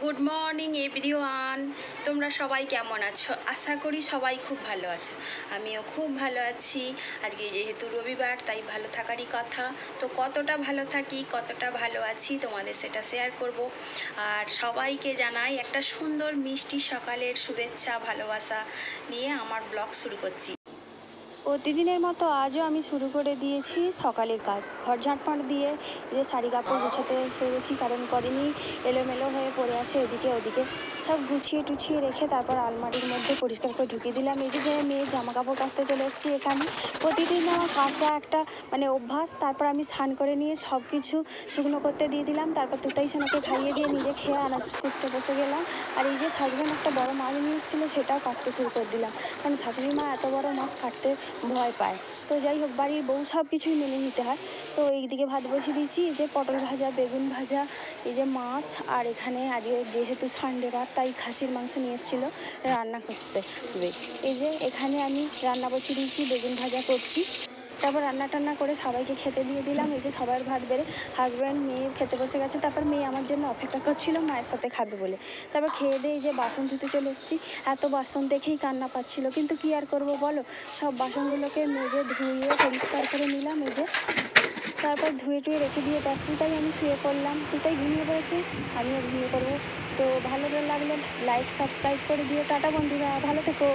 Good morning everyone. তোমরা সবাই কেমন আছো? আশা করি সবাই খুব ভালো আছো। আমিও খুব ভালো আছি। আজকে যেহেতু রবিবার, তাই ভালো থাকারই কথা। তো কতটা ভালো থাকি, কতটা ভালো আছি তোমাদের সেটা শেয়ার করব। আর সবাইকে জানাই একটা সুন্দর মিষ্টি সকালের শুভেচ্ছা ভালোবাসা নিয়ে আমার ব্লগ শুরু করছি। প্রতিদিনের মতো আজও আমি শুরু করে দিয়েছি সকালের কাজ। ঘর ঝাঁটপাট দিয়ে এই যে শাড়ি কাপড় গুছাতে সেরেছি, কারণ কদিনই এলোমেলো হয়ে পড়ে আছে এদিকে ওদিকে। সব গুছিয়ে টুছিয়ে রেখে তারপর আলমারির মধ্যে পরিষ্কার করে ঢুকিয়ে দিলাম। এই যে মেয়ের জামা কাপড় কাচতে চলে এসেছি এখানে। প্রতিদিন আমার কাচা একটা অভ্যাস। তারপর আমি স্নান করে নিয়ে সব কিছু শুকনো করতে দিয়ে দিলাম। তারপর তুতাই সোনাকে খাইয়ে দিয়ে নিজে খেয়ে আনাজ করতে বসে গেলাম। আর এই যে হাজব্যান্ড একটা বড় মাছ নিয়ে এসেছিলো, সেটাও কাটতে শুরু করে দিলাম, কারণ শাশুড়ি মা এত বড় মাছ কাটতে ভয় পায়। তো যাই হোক, বাড়ির বউ সব কিছুই মেনে নিতে হয়। তো এইদিকে ভাত বসিয়ে দিচ্ছি, এই যে পটল ভাজা, বেগুন ভাজা, এই যে মাছ। আর এখানে আজকে যেহেতু সানডে বার, তাই খাসির মাংস নিয়ে এসেছিলো রান্না করতে হবে। এই যে এখানে আমি রান্না বসিয়ে দিয়েছি, বেগুন ভাজা করছি। তারপর রান্না টান্না করে সবাইকে খেতে দিয়ে দিলাম। এই যে সবার ভাত বেড়ে হাজব্যান্ড মেয়ে খেতে বসে গেছে। তারপর মেয়ে আমার জন্য অপেক্ষা করছিল মায়ের সাথে খাবে বলে। তারপর খেয়ে দিয়ে এই যে বাসন ধুতে চলে এসেছি। এত বাসন দেখেই কান্না পাচ্ছিল, কিন্তু কি আর করবো বলো, সব বাসনগুলোকে মেজে ধুয়ে পরিষ্কার করে নিলাম। এই যে তারপর ধুয়ে টুয়ে রেখে দিয়ে ব্যাস তুতাই আমি শুয়ে পড়লাম। তুতাই ঘুমিয়ে পড়েছে, আমিও ঘুমিয়ে পড়বো। তো ভালো লাগলে লাইক সাবস্ক্রাইব করে দিও। টাটা বন্ধুরা, ভালো থেকো।